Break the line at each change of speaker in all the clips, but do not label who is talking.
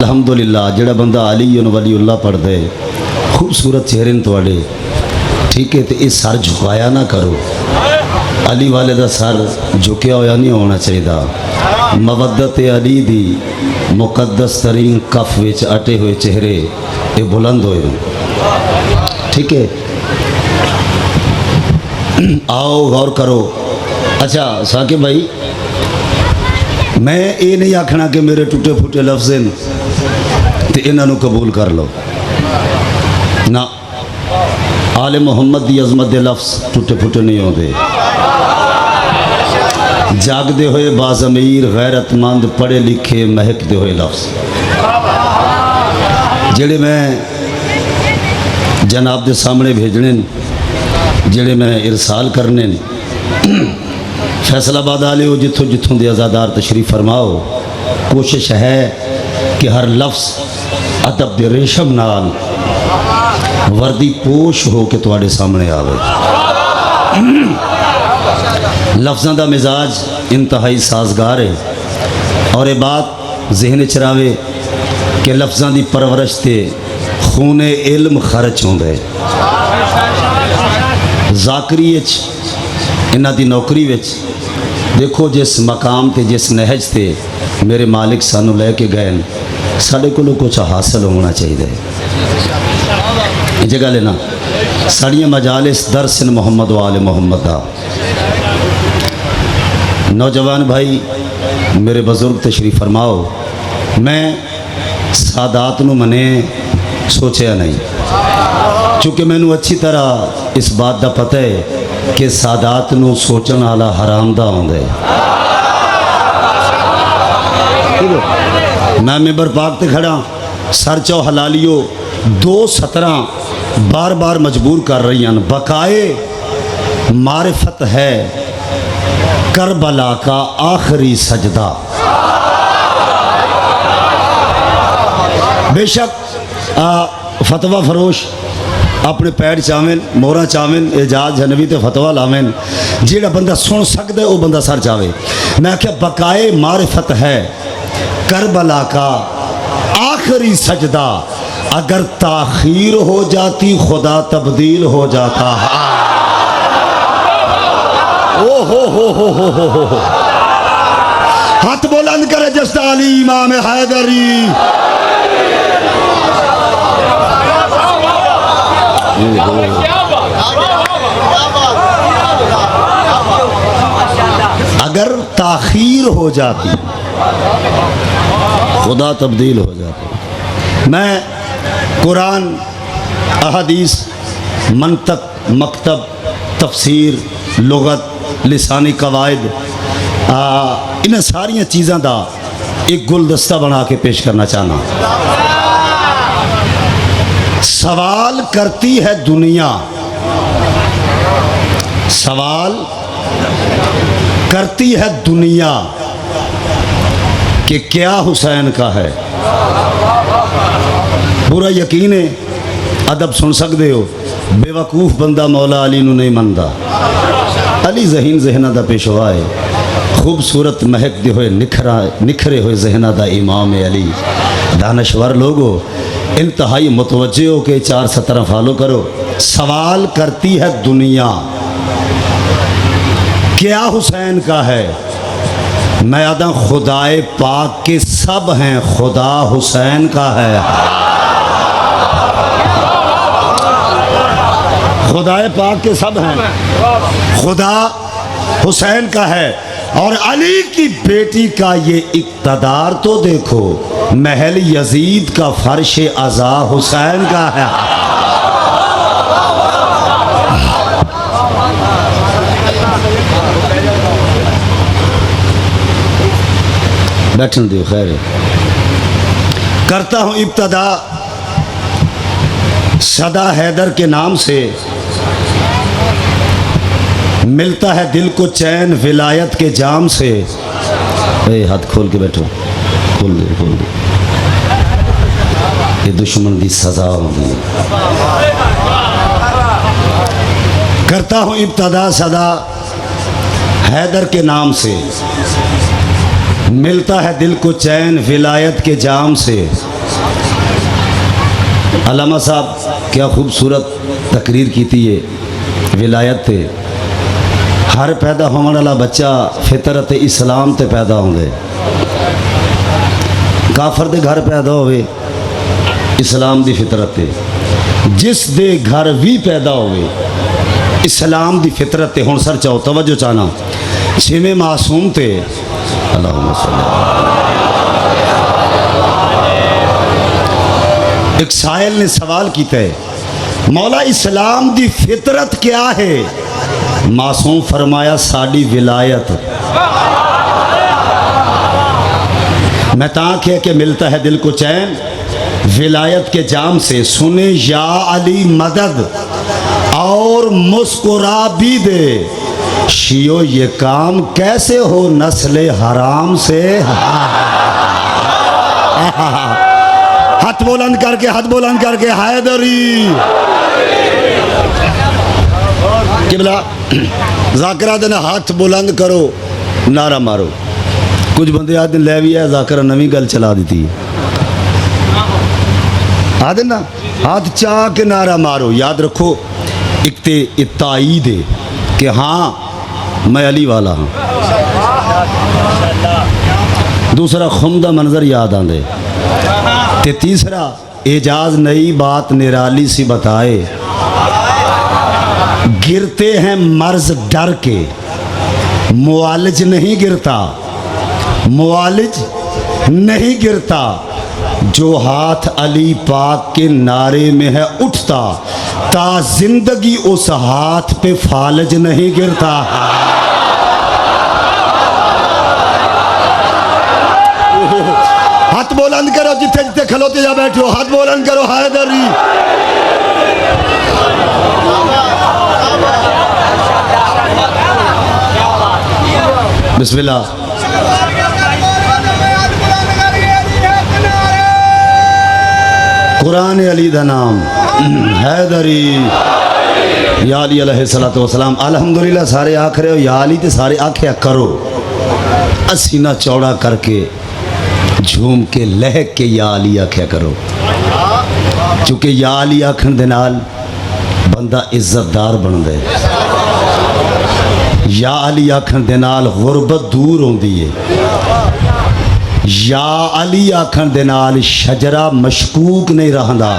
अलहमदुलिल्लाह जेड़ा बंदा अली वलीउल्लाह पढ़ता है खूबसूरत चेहरे ने थोड़े ठीक है, तो ये सर झुकाया ना करो। अली वाले का सर झुकया होया नहीं होना चाहिए। मवद्दत अली दी मुकद्दस तरीन कफ विच अटे हुए चेहरे ये बुलंद होए। ठीक है, आओ गौर करो। अच्छा साकिब भाई, मैं ये नहीं आखना कि मेरे टुटे फुटे लफ्ज़ हैं तो इन्हों कबूल कर लो ना। आले मुहम्मद की अजमत के लफ्ज़ टुटे फुटे नहीं होते। जागते हुए बाज़मीर गैरतमंद पढ़े लिखे महकते हुए लफ्ज़ जेड़े मैं जनाब के सामने भेजने, जेड़े मैं इरसाल करने। फैसलाबाद वाले हो जिथों जिथों के आज़ादार तशरीफ फरमाओ। कोशिश है कि हर लफ्ज़ अदब दे रेशम नाल वर्दी पोश हो के तुहाडे सामने आवे। लफ्ज़ों का मिजाज इंतहाई साजगार है और ये बात जहन च रहे कि लफ्ज़ों की परवरिश से खूने इल्म खर्च होंदा है। ज़ाकरी इन्हां दी नौकरी विच देखो जिस मकाम ते जिस नहज से मेरे मालिक सानू लैके गए साढ़े को कुछ हासिल होना चाहिए। जगह लेना साड़ियाँ मजालिस दरस मोहम्मद वाले मोहम्मद का। नौजवान भाई मेरे बुजुर्ग तशरीफ फरमाओ। मैं सादात नू मने सोचा नहीं, चूँकि मैनू अच्छी तरह इस बात का पता है कि सादात नू सोचण वाला हराम दा आउंदा है। मैं मिंबर पाक ते खड़ा, सर चौ हलालियो 2:17 बार बार मजबूर कर रही हैं। बकाए मारिफत है करबला का आखिरी सजदा। बेशक फतवा फरोश अपने पैर चावें, मोहरा चावें, एजाज जनवी तो फतवा लावें। जेड़ा बंदा सुन सकता है वो बंदा सर चावे। मैं क्या बकाए मारिफत है करबला का आखिरी सजदा। अगर ताखीर हो जाती खुदा तब्दील हो जाता। ओ हो हाथ बुलंद करे जस्ता अली इमाम हैदरी। अगर ताखीर हो जाती खुदा तब्दील हो जाती। मैं कुरान, अहदीस, मंतक, मकतब, तफसीर, लुगत, लिसानी कवायद, इन सारिया चीज़ों का एक गुलदस्ता बना के पेश करना चाहना। सवाल करती है दुनिया, सवाल करती है दुनिया कि क्या हुसैन का है। पूरा यकीन है अदब सुन सकते हो। बेवकूफ़ बंदा मौला अली नू नहीं मनता। अली जहीन जहना का पेशवा है, खूबसूरत महकते हुए निखरे हुए जहना का इमाम अली। दानश्वर लोगो इंतहाई मुतवज्जे हो के 4:17 फॉलो करो। सवाल करती है दुनिया क्या हुसैन का है। मैं आदा खुदाए पाक के सब हैं, खुदा हुसैन का है। खुदाए पाक के सब हैं, खुदा हुसैन का है। और अली की बेटी का ये इक़्तिदार तो देखो, महल यजीद का फर्श अज़ा हुसैन का है। बैठन दो खैर। करता हूँ इब्तदा सदा हैदर के नाम से, मिलता है दिल को चैन विलायत के जाम से। हाथ खोल के बैठो, खोल दे खोल दे। ये दुश्मन की सजा होगी। करता हूँ इब्तदा सदा हैदर के नाम से, मिलता है दिल को चैन विलायत के जाम से। अल्लामा साहब क्या खूबसूरत तकरीर की थी ये विलायत थे। हर पैदा होने वाला बच्चा फितरत इस्लाम ते पैदा होंगे। काफर दे घर पैदा होवे इस्लाम दी फितरत है। जिस दे घर भी पैदा होवे इस्लाम दी फितरत है। हुण सर चाहो तवज्जो चाहना जिवें मासूम थे अल्लाहुम्मा सल्ली। एक साइल ने सवाल किया है मौला इस्लाम दी फितरत क्या है? मासूम फरमाया साड़ी विलायत। मैं ताकि कि मिलता है दिल को चैन विलायत के जाम से। सुने या अली मदद और मुस्कुरा भी दे। शियो ये काम कैसे हो नस्ले हराम से। हाथ बुलंद करके हैदरी किबला जाकरा दिन हाथ बुलंद करो नारा मारो। कुछ बंदे आदि लै भी है जाकरा नवी गल चला दी थी आदि ना हाथ चाह के नारा मारो। याद रखो एक ते ताईद है कि हाँ मैं अली वाला हूँ। दूसरा खुमदा मंजर याद आंदे ते तीसरा एजाज नई बात निराली सी बताए। गिरते हैं मर्ज डर के मुआलिज नहीं गिरता। मुआलिज नहीं गिरता जो हाथ अली पाक के नारे में है उठता। ता जिंदगी उस हाथ पे फालज नहीं गिरता। हाथ बुलंद करो जिथे जिथे खलोते जा बैठो हाथ बुलंद करो हैदरी। बिस्मिल्लाह। कुरान अली दा नाम हैदरी या अली अलैहिस्सलातु वस्सलाम। अल्हम्दुलिल्लाह सारे आख रहे हो या अली ते सारे आख्या करो। सीना चौड़ा करके झूम के लहक के या अली आख्या करो। चूँकि या अली आखन दे नाल बंदा इज्जतदार बन दे। या अली आखन दे नाल गुरबत दूर होंदी है। या अली आखन दे नाल शजरा मशकूक नहीं रहंदा।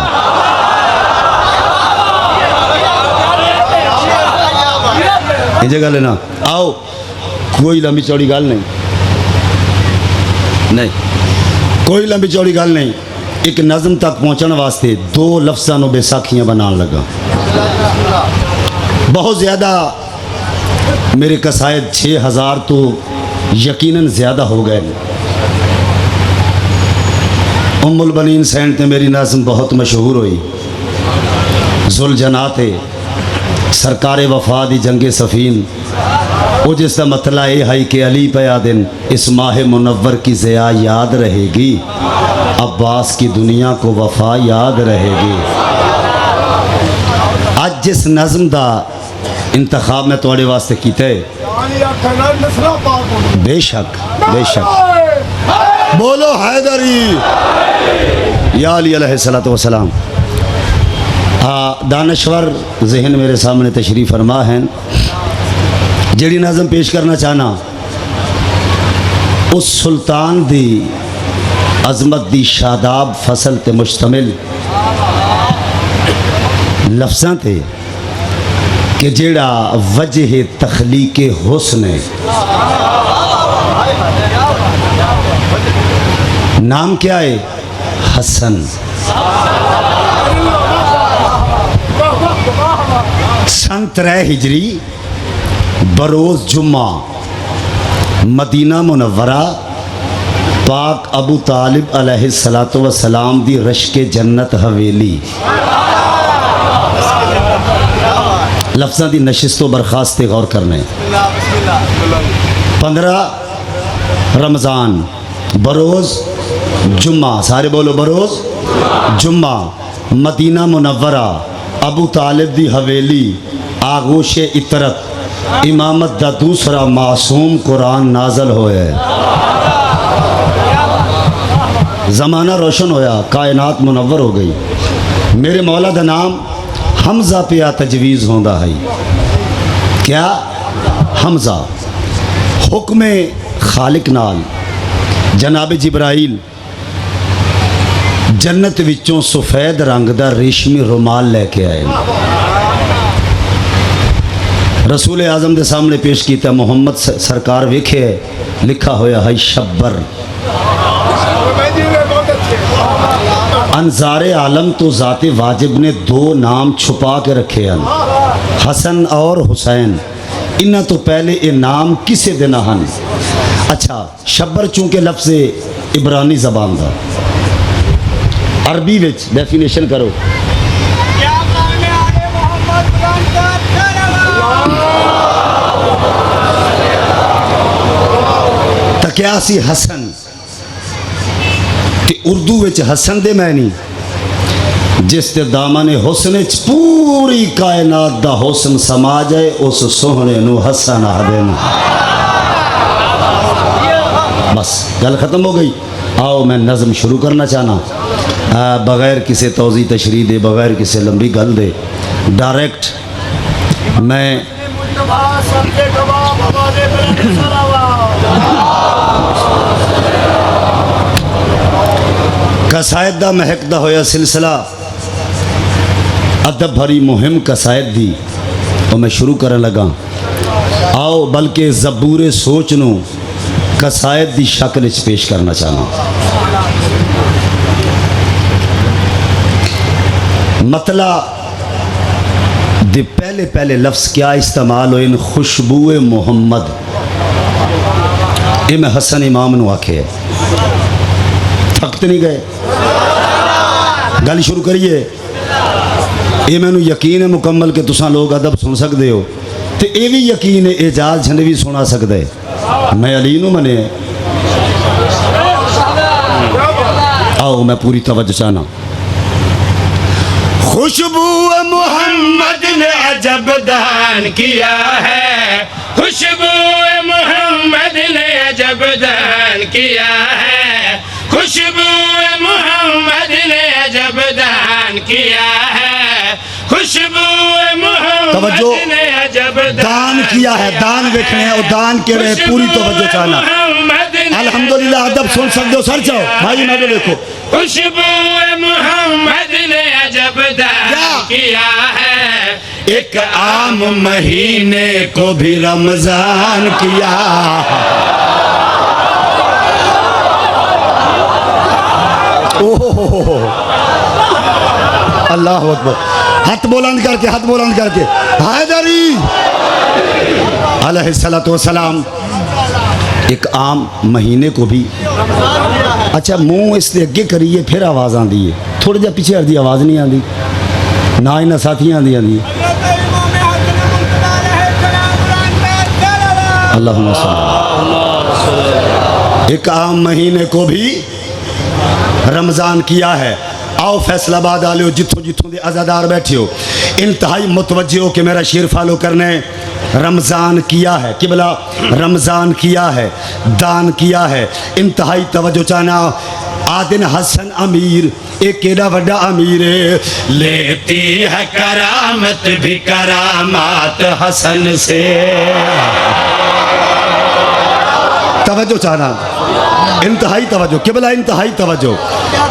ये गल है ना। आओ कोई लंबी चौड़ी गल नहीं कोई लंबी चौड़ी गल नहीं। एक नज़म तक पहुँचने वास्ते दो लफ्ज़ां नूं बैसाखियां बनाने लगा। बहुत ज़्यादा मेरे कसायद 6000 तो यकीनन ज़्यादा हो गए। उम्मुल बनीन सैंड ते मेरी नज़म बहुत मशहूर हुई। जुलझनात सरकार वफा दी जंगे सफ़ीन वो जिसका मतला ये है कि अली पया दिन इस माह मुनव्वर की ज़िया याद रहेगी। अब्बास की दुनिया को वफा याद रहेगी। आज जिस नज़म दा इंतखाब मैं थोड़े वास्ते कीता है बेशक बोलो हैदरी या अली अलैहिस्सलातु वस्सलाम। दानश्वर जहन मेरे सामने तशरीफ़ फरमा हैं। जड़ी नज़म पेश करना चाहना उस सुल्तान दी अजमत दी शादाब फसल ते मुश्तमिल लफ्ज़ां थे कि जेड़ा वजह तखलीक हुस्न नाम क्या है हसन। सन 3 हिजरी बरोज़ जुम्मा मदीना मुनव्वरा पाक अबू तालिब अलैहिस्सलातु वस्सलाम दी रश्के जन्नत हवेली। लफ्ज़ां दी नशिस्तो बरखास्ते गौर करने। 15 रमज़ान बरोज़ जुम्मा सारे बोलो बरोज़ जुम्मा मदीना मुनव्वरा अबू तालिब दी हवेली आगोश इतरत इमामत दा दूसरा मासूम कुरान नाजल होए। ज़माना रोशन होया, कायनात मुनव्वर हो गई। मेरे मौला दा नाम हमज़ा पे आ तजवीज़ होंदा है। क्या? हमज़ा। हुक्म खालिक नाल जनाब जिब्राइल जन्नत विचों सफ़ेद रंग दा रेशमी रुमाल लैके आए, रसूल आज़म के सामने पेश किया। मुहम्मद सरकार वेखे लिखा होया है शब्बर। अनज़ारे आलम तो ज़ाते वाजिब ने दो नाम छुपा के रखे हैं, हसन और हुसैन। इन्ना तो पहले ये नाम किसे देना हन। अच्छा, शब्बर चूँकि लफ्ज़ इब्रानी ज़बान का, अरबी विच डेफिनेशन करो। तो क्या सी हसन ते उर्दू विच हसन दे मैनी जिस ते दामन हुसन च पूरी कायनात दा हुसन समा जाए, उस सोहने नू हसन आखदे ने। बस गल खत्म हो गई। आओ मैं नज़म शुरू करना चाहना, बग़ैर किसी तौज़ी तशरीह दे, बग़ैर किसी लंबी गल दे, डायरेक्ट मैं कसायद दा महकदा होया सिलसिला अदब भरी मुहिम कसायद दी, तो मैं शुरू करन लगा। आओ बल्कि ज़बूरे सोच नू कसायद दी शक्ल च पेश करना चाहना। मतला दे पहले पहले लफ्ज़ क्या इस्तेमाल हो, इन खुशबुए मुहम्मद। ये मैं हसन इमाम नू आखे, थकते नहीं गए। गल शुरू करिए। ये मैनू यकीन है मुकम्मल कि तुसा लोग अदब सुन सकते हो, तो ये भी यकीन है एजाज झंड भी सुना सकते। मैं अली नू मने। आओ मैं पूरी तवज्जो चाहना। खुशबू मोहम्मद ने अजब दान किया है, खुशबू मोहम्मद ने अजब दान किया है, खुशबू मोहम्मद ने अजब दान किया है, खुशबू मोहम्मद ने अजब दान किया है। दान देखने हैं और दान के रहे पूरी तवज्जो चाहना। अल्हम्दुलिल्लाह अदब सुन सकते हो। सर जाओ भाई, मैं देखो। खुशबू मोहम्मद ने अजब दान किया है, एक आम महीने को भी रमजान किया। ओह अल्लाह अकबर। हाथ बुलंद करके, हाथ बुलंद करके। हैदरी अलैहिस्सलातु वस्सलाम एक आम महीने को भी। अच्छा, मुंह इससे अगे करिए फिर आवाज़ आती है, थोड़ा जा पीछे हटती आवाज़ नहीं आती, ना इन्हें साथियाँ आती आती। अल्लाहुम्मा सल्ली। एक आम महीने को भी रमज़ान किया है। आओ फैसलाबाद आलियो, जिथों जिथों दे आज़ादार बैठे हो, इंतहाई मुतवज्जे हो कि मेरा शेर फॉलो करने। रमज़ान किया है किबला, रमज़ान किया है, दान किया है। इंतहाई तवज्जो चाहना। आदिन हसन अमीर एक केड़ा वड्डा अमीर, लेती है करामत भी करामात हसन से। तवज्जो चाहना, इंतहाई तवज्जो किबला, इंतहाई तवज्जो,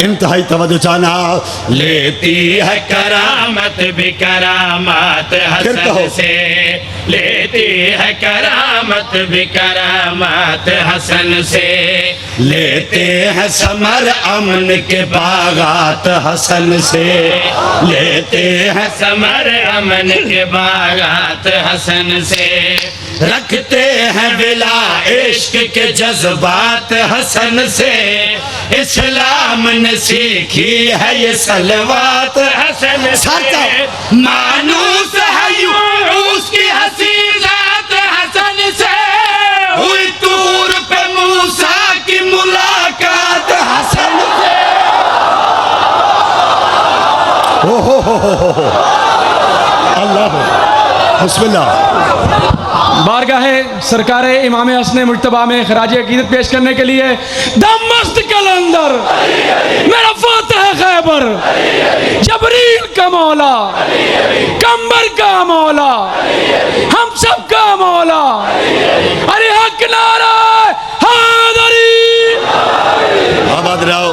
इंतहाई तवज्जो चाहना।
लेती है करामत भी करामात हसन से, लेती है करामत भी करामात हसन से,
लेते हैं समर अमन के बागात हसन से,
लेते हैं समर अमन के बागात हसन से,
रखते हैं विला इश्क के जज्बात हसन से। इस्लाम ने सीखी है ये सलवात
हसन से,
मानूस है यूं
उसकी हसी जात हसन से,
हुई तूर पे मूसा की मुलाकात हसन से। हो अल्लाह बिस्मिल्लाह।
बारगाहे सरकार इमाम हसन मुज्तबा में खराज अकीदत पेश करने के लिए दम मस्त कलो। कलंदर, मेरा फातिह खैबर, जबरील का मौला, कंबर का मौला, हम सब का मौला, अरे हक नारा हैदरी।
आबाद रहो,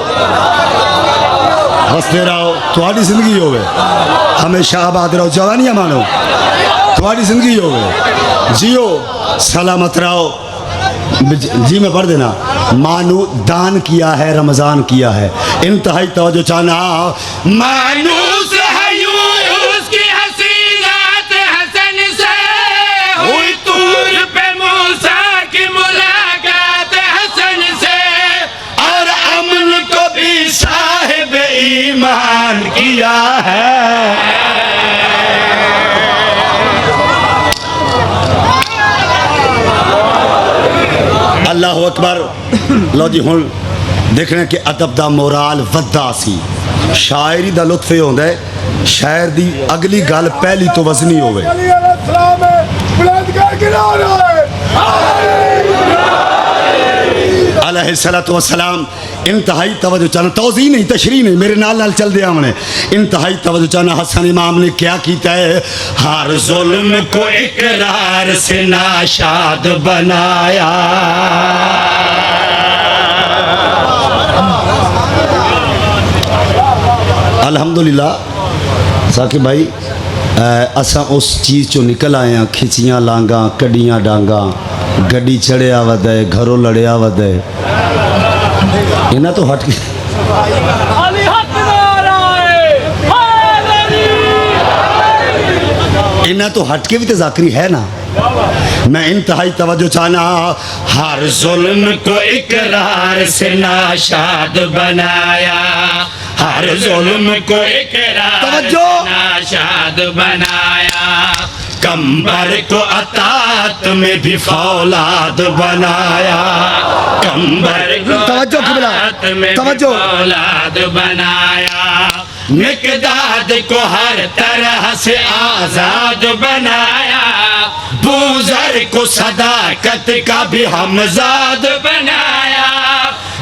हंसते रहो, तुम्हारी जिंदगी होवे, हमेशा आबाद रहो, जवानियां मानो, तुम्हारी जिंदगी होवे, जियो सलामत रहो। जी में पढ़ देना, मानू दान किया है, रमजान किया है, इंतहाई तवज्जो चाहना।
मानूस है यूं उसकी हसीनात हसन से, हुई तूर पे मूसा की मुलाकात हसन से, और अमन को भी साहिब ईमान किया है।
अल्लाह अकबर। लो जी हुण देखने कि अदब दा मोराल वधा सी, शायरी दा लुत्फ ये होंदा है शायर दी अगली गल पहली तो वजनी होवे। अलैहिस्सलातु वस्सलाम इंतहाई तवज्जो चाहना, तौज़ी नहीं तशरीह नहीं, मेरे नाल नाल चल दिया हमने। इंतहाई तवज्जो चाहना, हसन इमाम ने क्या कीता है,
हर जुल्म को इकरार से नाशाद बनाया।
अल्हम्दुलिल्लाह साकिब भाई, असा उस चीज़ चो निकल आए हैं, खिचियाँ लांगा, कड़ियाँ डांगा, गड्डी चढ़िया वधे, घरों लड़िया वधे, इन्हें तो हट के इन्हें तो हटके भी तो जाकरी है ना। मैं इंतहाई तवज्जो चाहना,
हर जुल्म को इकरार से नाशाद बनाया, हर जुल्म को इकरार
तवज्जो।
से नाशाद बनाया, कंबर को अतात में भी फौलाद बनाया, कंबर को
तवज्जो किबला,
अतात में भी
तवज्जो।
फौलाद बनाया, मिकदाद को हर तरह से आजाद बनाया, बूजर को सदाकत का भी हमजाद बनाया,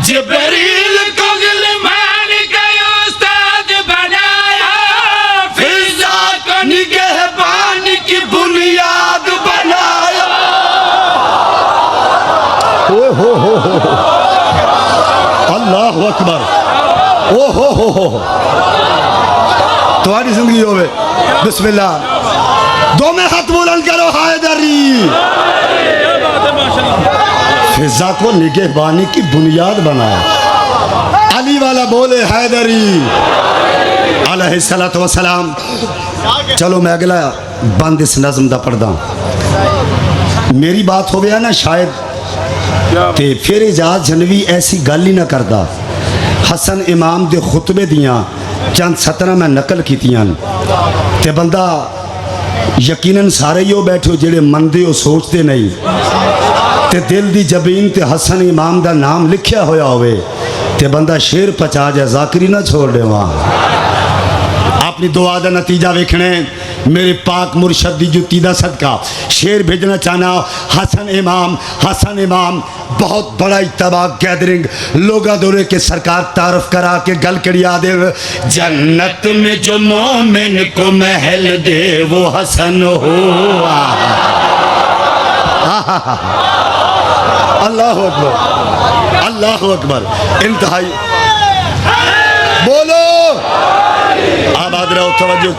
जिब्रील को गिलमान का उस्ताद बनाया, फिजा को निगहबान की बुनियाद बनाया।
अल्लाह अकबर, ओ हो तुम्हारी जिंदगी होवे। बिस्मिल्लाह, दो में हाथ बुलंद करो, हैदरी। फिजा को निगहबानी की बुनियाद बनाया, अली वाला बोले हैदरी अलैहिस्सलातु वस्सलाम। चलो मैं अगला बंद इस नज़म दा पढ़दा। मेरी बात हो गया ना शायद ते फिर इजाज जनवी ऐसी गल ही ना करदा। हसन इमाम दे खुतबे दियाँ चंद सतरा मैं नकल कीतियां ते बंदा यकीनन सारे ही हो बैठे जेड़े मनदे हो सोचते नहीं ते दिल दी जबीन ते हसन इमाम दा नाम लिखिया होया होवे ते बंदा शेर पचा जाए, जाकरी ना छोड़ दे। वहाँ अपनी दुआ का नतीजा वेखने, मेरे पाक मुर्शद दी जुत्ती दा सदका शेर भेजना चाहना। हसन इमाम बहुत बड़ा इत्तबा गैदरिंग लोगा दौरे के सरकार तारफ करा के गल करिया दे।
जन्नत में जो मोमिन को महल दे वो हसन हो।
अल्लाह अकबर, अल्लाह अकबर। इंतहाई बोलो, आबाद रहो, तवज्जो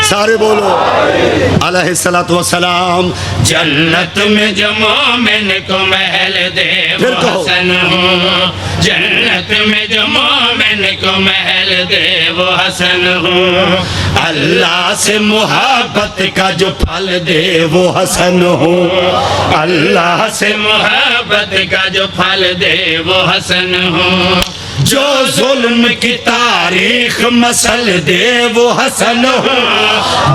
सारे बोलो। अलैहिस्सलातु वस्सलाम।
जन्नत में जो मोमिन को महल दे वो हसन हो, जन्नत में जो मोमिन को महल दे वो हसन हो, अल्लाह से मोहब्बत का जो फल दे वो हसन हो, अल्लाह से मोहब्बत का जो फल दे वो हसन हो, जो जुल्म की तारीख मसल दे वो हसन हो,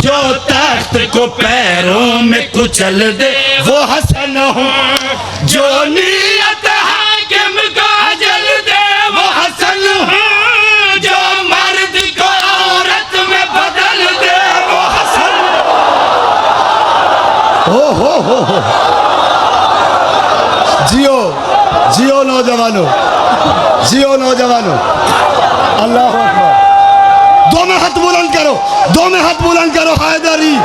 जो तख्त को पैरों में कुचल दे वो हसन हो, जो नियत हाकिम को जल दे वो हसन हो, जो मर्द को औरत में बदल दे वो हसन
हो। जियो जियो नौजवानों। जियो नौजवानों, अल्लाह अकबर। दो में हाथ बुलंद करो, दो में हाथ बुलंद करो, हैदरी।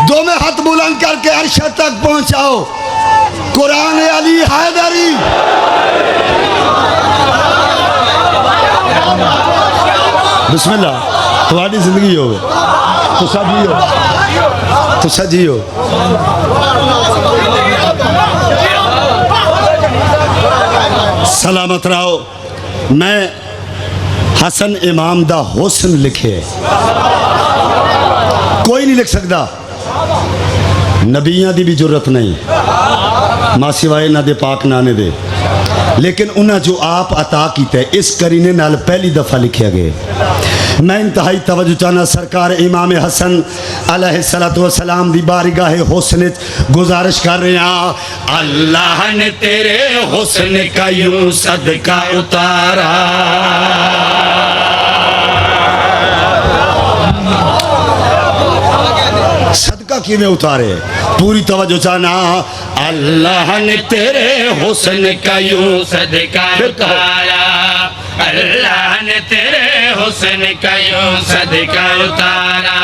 दो में हाथ बुलंद करके अर्श तक पहुंचाओ, कुरान अली हैदरी। बिस्मिल्लाह, तुम्हारी जिंदगी हो तो सजियो, तो सजियो। सलामत रहो। मैं हसन इमाम दा हुस्न लिखे, कोई नहीं लिख सकता, नबियां दी भी जरूरत नहीं, मां सिवाए ना दे पाक नाने दे, लेकिन उन्हें जो आप अता किया इस करीने नाल पहली दफ़ा लिखा गया। मैं इंतहाई तवज्जो चाहना सरकार इमाम हसन अलैहिस्सलातु वस्सलाम दी बारगाह हुस्न गुजारिश कर रहे हैं।
अल्लाह ने तेरे हुस्न का यूं सदका उतारा,
सदका किवें उतारे, पूरी तवज्जो चाहना।
अल्लाह ने तेरे हुस्न का यूं सदका उतारा, अल्लाह ने तेरे हुस्न का यूं सदका उतारा।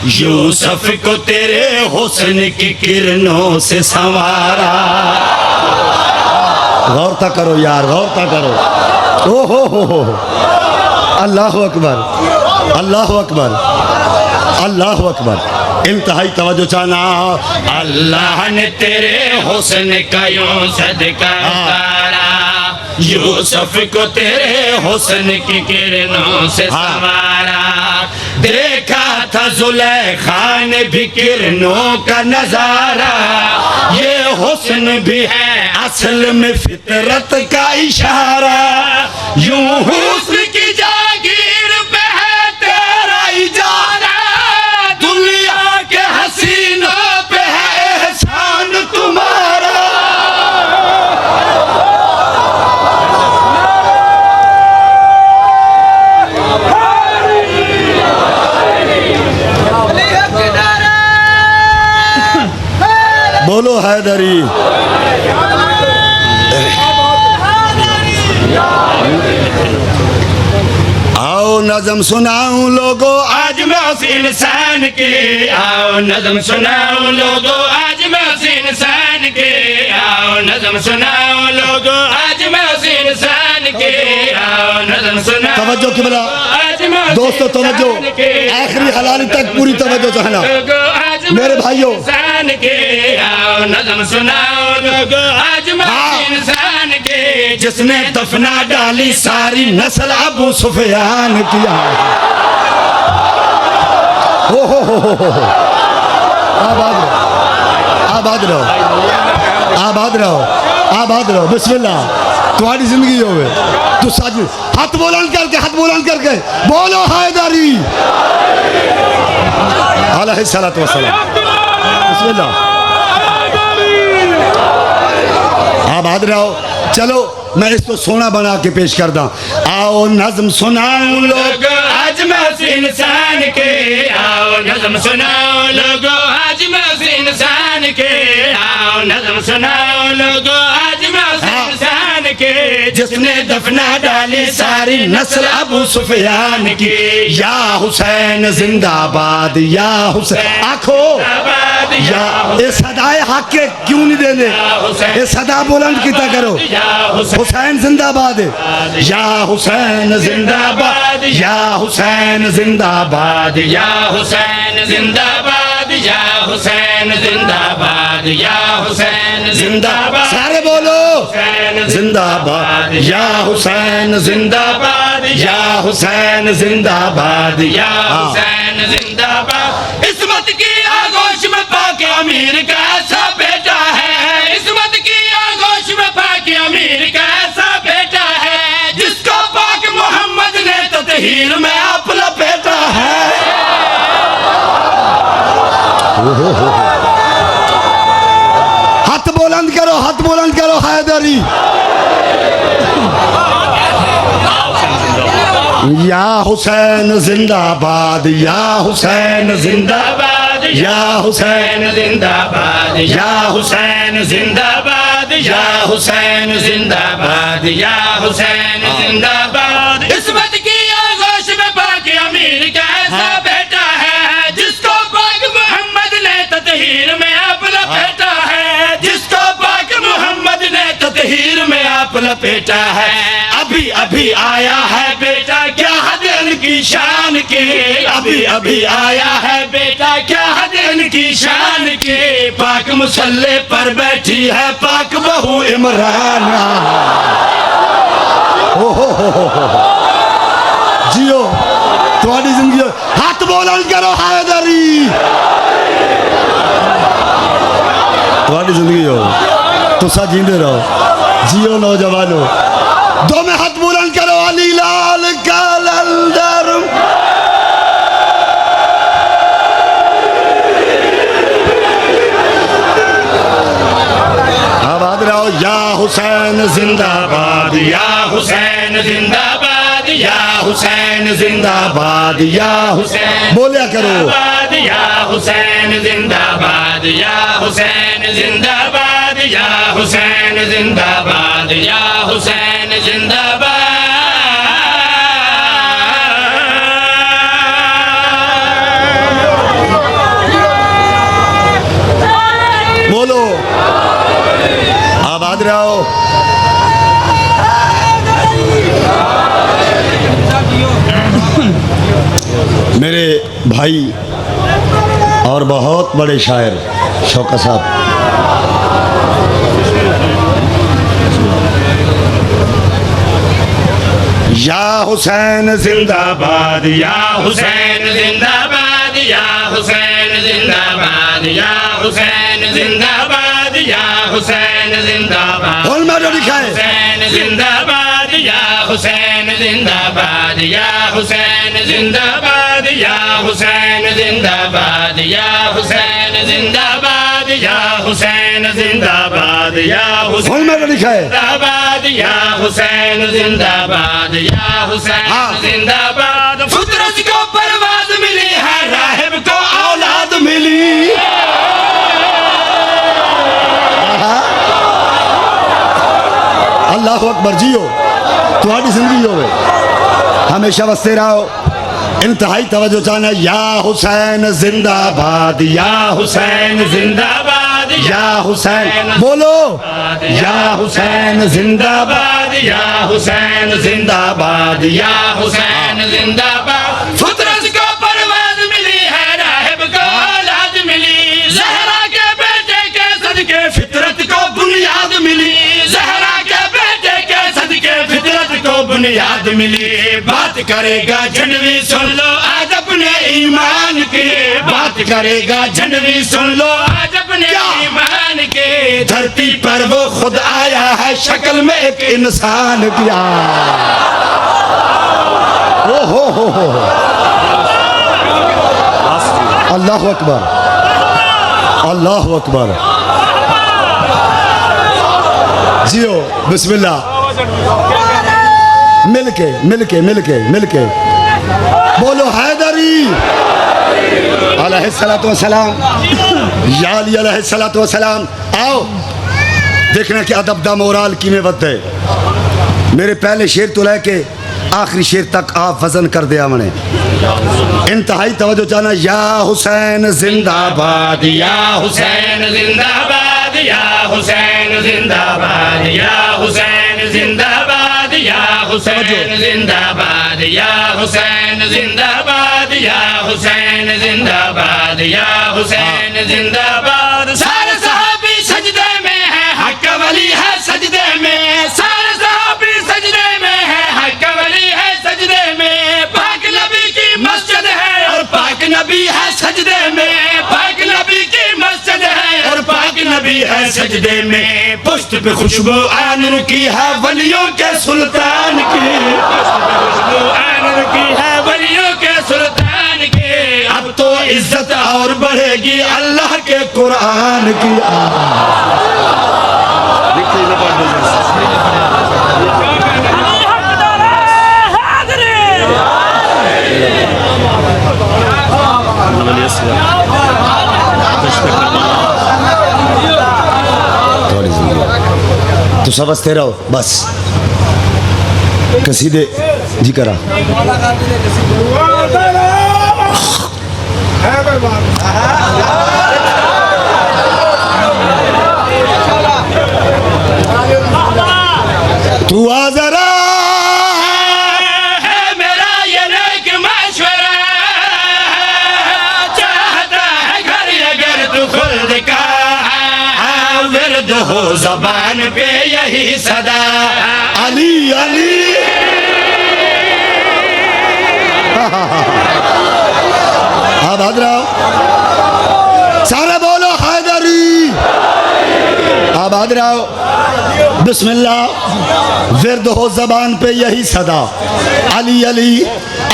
यूसुफ को तेरे हुस्न की किरणों से संवारा।
गौर ता करो यार, गौर ता करो। ओ हो, अल्लाह अकबर, अल्लाह अकबर, अल्लाह अकबर। इंतहाई तवज्जो चाहना।
अल्लाह ने तेरे हुस्न का यूं सदका उतारा, यूसुफ को तेरे हुस्न की किरणों से संवारा। देखा था जुलेखा ने भी किरणों का नजारा, ये हुस्न भी है असल में फितरत का इशारा। यूं हुस्न की जागीर पे है तेरा इजारा, दुनिया के हसीनों पे है एहसान तुम्हारा।
बोलो हैदरी। आओ नज़म सुनाऊं लोगो
आज मैं उस इंसान के, आओ नज़म सुनाओ लोगो आज मैं उस इंसान के, आओ नज़म सुनाओ लोगो आज मैं उस इंसान के, आओ नज़म सुनाओ।
तवज्जो किबला
आज मैं उस
दोस्तों, तवज्जो,
इंसान के,
आखिरी हलाली तक पूरी तवज्जो चाहना मेरे भाइयों।
इंसान के, आओ नज़म सुनाओ लोगो आज मैं उस इंसान के,
जिसने दफना डाली सारी नस्ल अबू सुफियान किया। हो आबाद रहो, आबाद रहो, आबाद रहो, आबाद रहो। बिस्मिल्लाह, तुम्हारी जिंदगी होवे तो साज हाथ बुलंद करके, हाथ बुलंद करके बोलो हैदरी अलैहिस्सलातु वस्सलाम। बिस्मिल्लाह, आबाद रहो। चलो मैं इसको सोना बना के पेश करता। आओ नज़म सुनाऊं लोग
आज मैं उस इंसान के, आओ नज़म सुनाओ लोगो आज मैं उस इंसान के, आओ नज़म सुनाओ लोगो आज मैं उस इंसान के, जिसने दफना डाली सारी नस्ल अबू सुफियान की।
या हुसैन जिंदाबाद, या हुसैन आखो या ये सदाए हक के क्यों नहीं देने, ये सदा बुलंद किता करो। हुसैन जिंदाबाद, या हुसैन जिंदाबाद, या हुसैन जिंदाबाद,
या हुसैन जिंदाबाद, या हुसैन जिंदाबाद, या हुसैन जिंदाबाद।
सारे बोलो जिंदाबाद, या हुसैन जिंदाबाद, या हुसैन जिंदाबाद,
या हुसैन जिंदाबाद। इस्मत की आगोश में पाक अमीर का ऐसा बेटा है, इस्मत की आगोश में पाक अमीर का ऐसा बेटा है, जिसको पाक मोहम्मद ने ततहीर में आप लपेटा है।
हाथ बुलंद करो, हाथ बुलंद करो हैदरी। या हुसैन जिंदाबाद, या हुसैन जिंदाबाद,
या हुसैन जिंदाबाद, या हुसैन जिंदाबाद, या हुसैन जिंदाबाद, या हुसैन जिंदाबाद। इस्मत की आगोश में पाक अमीर का ऐसा बेटा है जिसको पाक मोहम्मद ने ततहीर में आप लपेटा है, जिसको पाक मोहम्मद ने ततहीर में आप लपेटा है। अभी अभी आया है बेटा, क्या हद इनकी शान के, अभी अभी आया है बेटा, क्या हद इनकी शान के। पाक मुसल्ले पर बैठी है पाक बहू इमरान।
जियो तुम्हारी जिंदगी, हाथ बुलंद करो हैदरी, तुम्हारी जिंदगी हो, तुसा जींदे रहो, जियो नौजवानों। दो में हाथ बुलंद करो, अली लाल कलंदर। आबाद रहो, या हुसैन जिंदाबाद,
या हुसैन जिंदाबाद, या हुसैन जिंदाबाद,
या
हुसैन
बोलिया करो,
जिंदाबाद, या हुसैन जिंदाबाद, या हुसैन जिंदाबाद, या हुसैन जिंदाबाद, या हुसैन जिंदाबाद।
बोलो आबाद रहो। मेरे भाई और बहुत बड़े शायर शौकत साहब, या हुसैन
जिंदाबाद, या हुसैन जिंदाबाद, या हुसैन जिंदाबाद, या हुसैन जिंदाबाद, या हुसैन जिंदाबाद।
बोल मारो लिखाए,
हुसैन जिंदाबाद, या हुसैन जिंदाबाद, या हुसैन जिंदाबाद, या हुसैन जिंदाबाद, या हुसैन जिंदाबाद, या हुसैन जिंदाबाद, या हुसैन
बोल मारो लिखाए,
जिंदाबाद, या हुसैन जिंदाबाद, या हुसैन जिंदाबाद। फितरत को परवाज मिली है, राहिब को औलाद मिली।
अल्लाह अकबर। जियो तुम्हारी जिंदगी हो, हमेशा बसते रहो। इंतहाई तवज्जो चाहना, या हुसैन जिंदाबाद, या हुसैन जिंदाबाद, या हुसैन बोलो, या हुसैन जिंदाबाद,
या हुसैन जिंदाबाद, या हुसैन जिंदाबाद। फितरत को परवाज मिली है, राहिब को औलाद मिली। ज़हरा के बेटे के सदके फितरत को बुनियाद मिली, ज़हरा के बेटे के सदके फितरत को बुनियाद मिली। बात करेगा झंडवी सुन लो आज अपने ईमान की, बात करेगा झंडवी सुन लो आज अपने ईमान के। धरती पर वो खुद आया है शक्ल में एक
इंसान किया। ओ हो अल्लाह अकबर, अल्लाह अकबर। जियो बिस्मिल्लाह, मिलके मिलके मिलके मिलके बोलो हैदरी अलैहिस्सलातु वस्सलाम, या अली अलैहिस्सलातु वस्सलाम। आओ देखना कि अदब दा मोराल की में बदते। मेरे पहले शेर तो लेके आखिरी शेर तक आप वजन कर दिया मैंने। इंतहाई तवज्जो चाहना, या हुसैन जिंदाबाद,
या हुसैन जिंदाबाद, या हुसैन जिंदाबाद, या हुसैन जिंदाबाद, या हुसैन जिंदाबाद, या हुसैन जिंदाबाद, या हुसैन जिंदाबाद, या हुसैन जिंदाबाद। सारे सहाबी सजदे में है, हक वली है सजदे में। सारे सहाबी सजदे में है, हक वली है सजदे में। पाक नबी की मस्जिद है और पाक नबी है सजदे में। पाक नबी की मस्जिद है और पाक नबी है सजदे में। पुश्त पे खुशबू आनूर की है वलियों के सुल्तान की, पुश्त पे खुशबू आनूर की है वलियों के सुल्तान की। अब तो इज्जत और बढ़ेगी अल्लाह के कुरान की।
Gracias.
तो समझते रहो बस कसीदे जी करा तू आ जरा
है मेरा ये नेक मशवरा, चाहता है घर अगर तू खुद का, विरद हो ज़बान पे यही सदा,
अली अली आबाद रहो सारे बोलो हैदरी आबाद रहो बिस्मिल्लाह विरद हो जबान पे यही सदा अली अली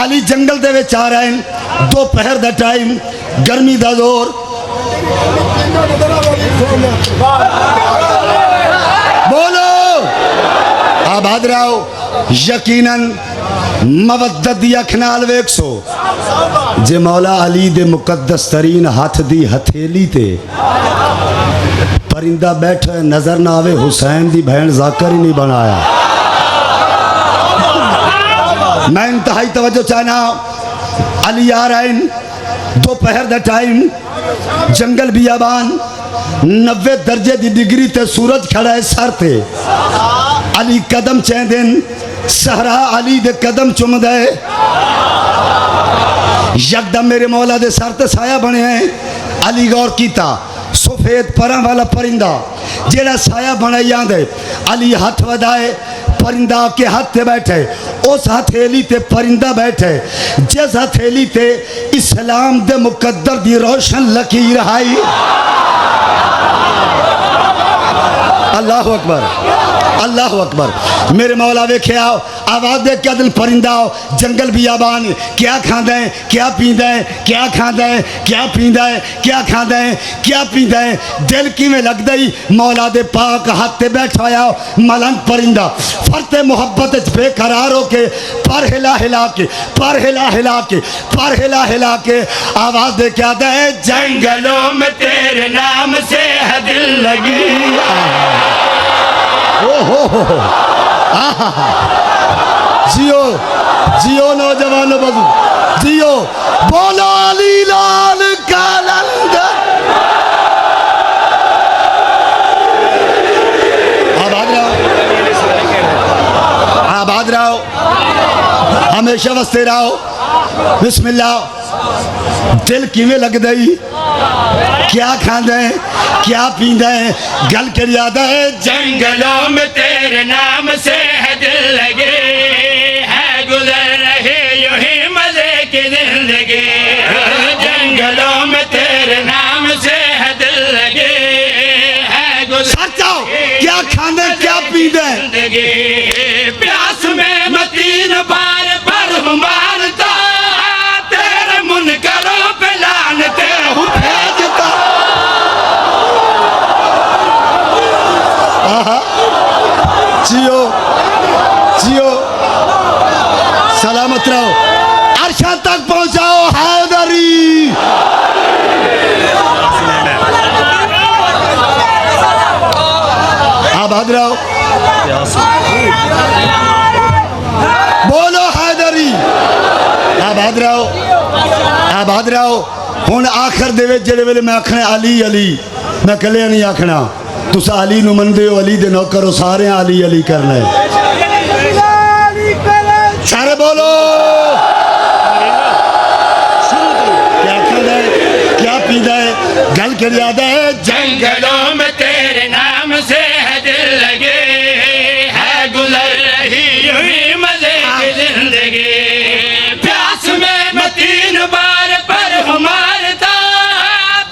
अली जंगल दे विच आ रहे हैं दोपहर दा टाइम गर्मी दा जोर बोलो आबाद रहो यकीनन मवद्दत दी अख नाल वेखसो जे मौला अली दे मुकद्दस तरीन हाथ दी हथेली ते परिंदा बैठा नजर ना आवे हुसैन दी बहन जाकर ही नहीं बनाया। मैं इंतहाई तवज्जो चाहना अली आ रहे हैं दोपहर दा टाइम जंगल बियाबान 90 दर्जे दी डिग्री ते सूरज खड़ा है सर ते अली कदम चेंदन सहरा अली दे कदम चुमदा है यकदम मेरे मौला दे सर ते साया बने हैं अली गौर कीता सफेद परां वाला परिंदा जेड़ा साया बना जांदे अली हाथ वधाए परिंदा के हाथ ते बैठे उस हथेली ते परिंदा बैठे जिस हथेली ते इस्लाम दे मुकद्दर दी रोशन लकीर आई। अल्लाह अकबर अल्लाह अकबर मेरे मौला वेख्या आवाज दे क्या दिन परिंदा जंगल बियाबान क्या खांदा है क्या पींदा है क्या खांदा है क्या पींदा है क्या खांदा है क्या पींदा है दिल किवें लगदा ही मौला दे पाक हाथ ते बैठा होया मलंग परिंदा फरते मोहब्बत च बेकरार होके पर हिला हिला के पर हिला हिला के पर हिला हिला के आवाज दे क्या दे
जंगलों में तेरे नाम से है दिल लगी।
ओहो जियो जियो नौजवानों बजू जियो बोलो अली लाल कलंदर आबाद रहो हमेशा वस्ते रहो बिस्मिल्लाह दिल किवें लगदा ही क्या खांदा है क्या पींदा है गल कर याद है
जंगलों में तेरे नाम से है दिल लगे, है गुजर रहे यूं ही मजे की जिंदगी। जंगलों में तेरे नाम से है दिल लगे, है गुजर
क्या खांदे क्या पींदे
जिंदगी। प्यास में मतीन बार पर मारता तेरे मुनकरों पे लानते हूँ
भेजता जियो जियो सलामत रहो अर्शा तक पहुंचाओ हैदरी आबाद रहो बोलो हैदरी आबाद रहो हुण आखिर दे विच जेड़े वेले मैं आखना अली अली मैं कलिया नहीं आखना तुस अली नूं मनदे हो अली दे नौकर हो सारे अली अली करना है सारे बोलो क्या खांदा है क्या पींदा है गल कर याद है
जंगलों में तेरे नाम से है दिल लगे, है गुजर रही यूं ही मजे की जिंदगी। प्यास में मतीन बार पर मारता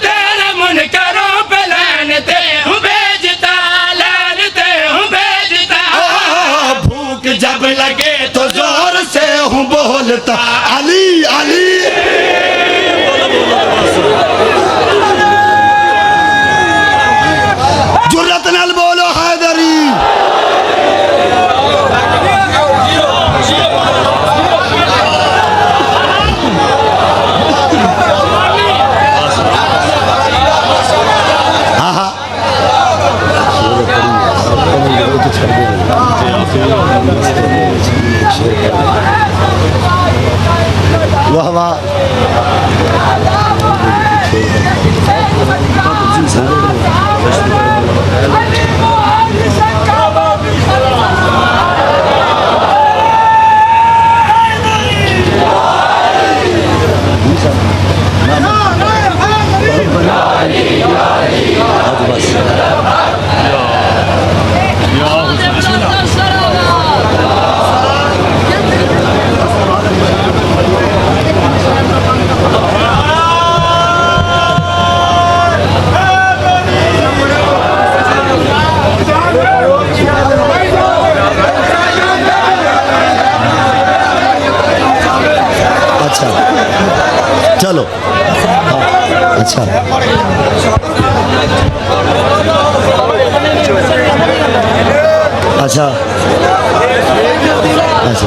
तेरे मुनकरों पे लानते हूँ भेजता लानते हूँ भेजता।
भूख जब लगे तो जोर से हूँ बोलता अली अली जुर्रत नाल बोलो हैदरी वाह वाह। अच्छा चलो हाँ, अच्छा अच्छा अच्छा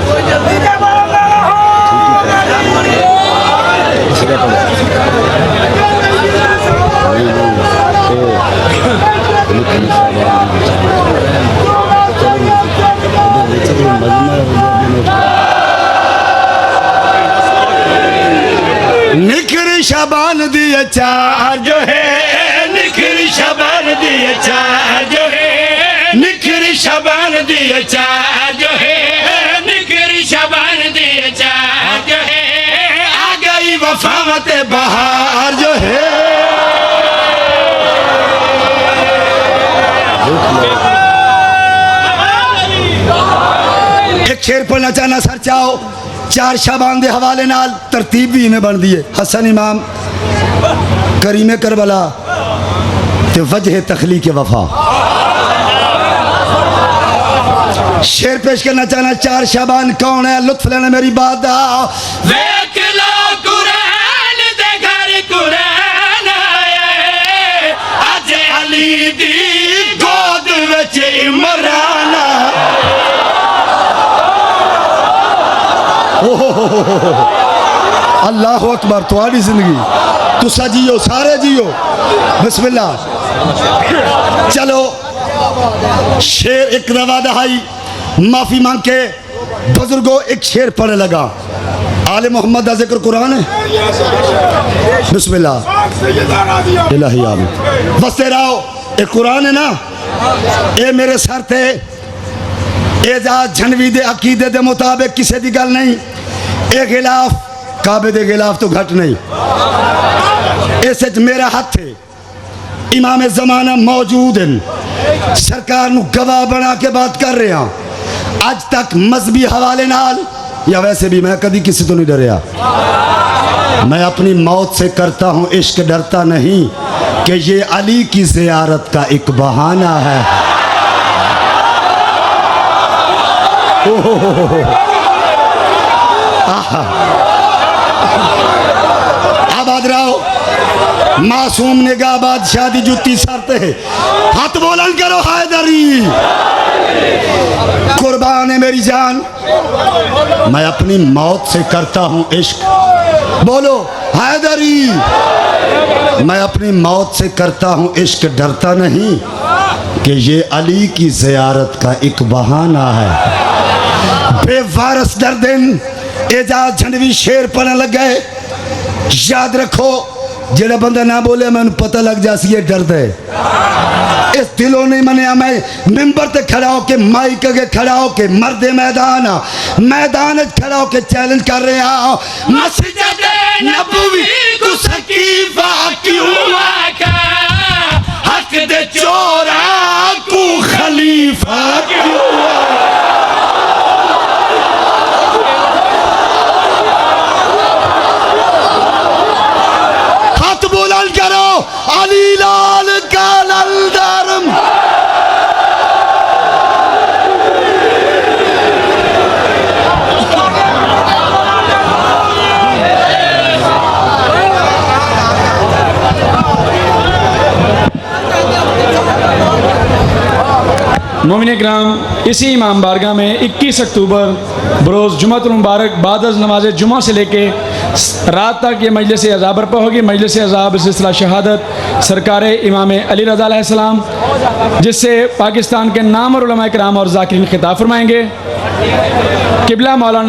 निखर शबान दिए चार जो है,
निखर शबान दिए चार जो है, निखर शबान दिए चार जो है, निखर शबान दिए चार जो है,
आ गई वफावत बहार जो है। एक शेर पढ़ना चाहना सर चाहो, चार शाबान दे हवाले नाल तरतीब भी इवें बन दिए। हसन इमाम, करीम करबला ते वजह तखलीक वफा। शेर पेश करना चाहना, चार शाबान कौन है, लुत्फ लेना मेरी बात दा।
देख लो कुरान दे घर कुरान आया है, अज अली दी गोद विच इमरान
अल्लाह अकबर। तुम्हारी जिंदगी तुसा जियो, सारे जियो, बिस्मिल्लाह। चलो शेर एक रवा दहाई माफी मांग के बुजुर्गों एक शेर पढ़ने लगा। आले मोहम्मद का जिक्र कुरान है, बिस्मिल्लाह। इलाही आमीन। बसते रहो, एक कुरान है ना, ये मेरे सर थे एजाज झनवी दे अकीदे दे मुताबिक किसी की गल नहीं, ए खिलाफ काबे दे खिलाफ तो घट नहीं। इस मेरा हाथ है, इमाम जमाना मौजूद हैं, सरकार नू गवाह बना के बात कर रहे हैं। आज तक मजहबी हवाले नाल या वैसे भी मैं कभी किसी तो नहीं डरिया। मैं अपनी मौत से करता हूँ इश्क, डरता नहीं कि ये अली की ज़ियारत का एक बहाना है। आबाद रहो, मासूम निगाह बादशाह दी जुत्ती सरते है, हाथ बुलंद करो हैदरी। कुर्बान है मेरी जान, मैं अपनी मौत से करता हूँ इश्क, बोलो हैदरी। मैं अपनी मौत से करता हूँ इश्क, डरता नहीं कि ये अली की ज़ियारत का एक बहाना है। बेवारस दर्दिन एजाज झंडवी शेर पढ़ने लग गए। याद रखो, जेड़ा बंदा ना बोले मैंने पता लग जासी ये दर्द है। इस दिलों नहीं मनिया, मैं मिंबर ते खड़ा हो के माइक के खड़ा हो के मर्द मैदान खड़ा हो के चैलेंज कर रहे हैं।
मस्जिद नबवी को सकीफा क्यों आका, हक दे चोरा को खलीफा क्यों
करो अली लाल का ललदरम।
मोमिन इकराम, इसी इमाम बारगाह में 21 अक्टूबर बरोज़ जुम्मतुल मुबारक बाद अज़ नमाज जुमा से लेके रात तक ये मजलिस अज़ा बरपा होगी। मजलिस अज़ा सिलसिला शहादत सरकार इमाम अली रज़ा अलैहिस्सलाम, जिससे पाकिस्तान के नाम और उलमा किराम और ज़ाकिरीन खिताब फरमाएंगे। किबला मौलाना